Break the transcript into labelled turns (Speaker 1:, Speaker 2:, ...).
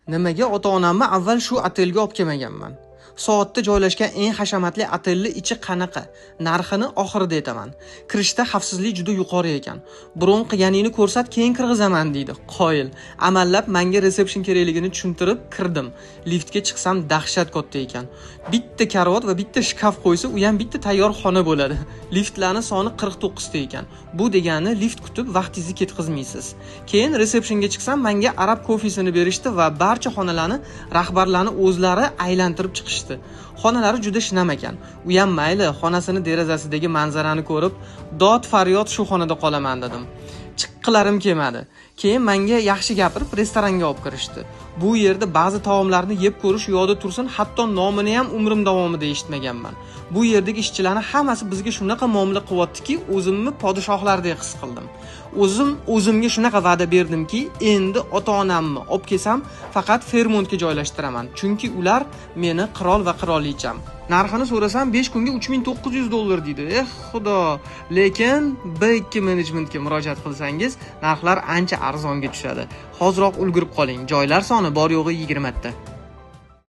Speaker 1: Nimaga ota-onamni avval shu otelga olib kelmaganman? Soatda joylashgan eng hashamatli otelli ichi qanaqa? Narxini oxirida aytaman. Kirishda xavfsizlik juda yuqori ekan. Bron qilganingni ko'rsat, keyin kirg'izaman deydi. Qoyil. Amallab menga resepsyon kerakligini tushuntirib kirdim. Liftga chiqsam dahshat katta ekan. Bitta karavot va bitta shkaf qo'ysa, u ham bitta tayyor xona bo'ladi. Liftlarning soni 49 ta ekan. Bu degani lift kutib vaqtingizni ketkazmaysiz. Keyin resepsiyonga chiqsam, menga arab kofesini berishdi va barcha xonalarni rahbarlarni o'zlari aylantirib chiqishdi. Xonalari juda shinam ekan. U ham mayli, xonasini derazasidagi manzarani ko'rib, dod faryod shu xonada qolaman dedim. Chiqqalarim kelmadi. Keyin menga yaxshi gapirib restoranga olib kirishdi. Bu yerda ba'zi taomlarni yeb ko'rish yo'lda tursin, hatto nomini ham umrim davomida eshitmaganman. Bu yerdagi ishchilarning hammasi bizga shunaqa muomala qilyaptiki, o'zimni podshohlardek his qildim. O'zimga shunaqa va'da berdimki, endi ota-onamni olib kelsam, faqat Fairmontga joylashtiraman, chunki ular meni qirol va qirolicham. Narxini so'rasam 5 kunga $3900 deydi. Xudo. Lekin B2 managementga murojaat qilsangiz, narxlar ancha arzonga tushadi. Hoziroq ulgurib qoling. Joylar soni bor yo'g'i 20 ta.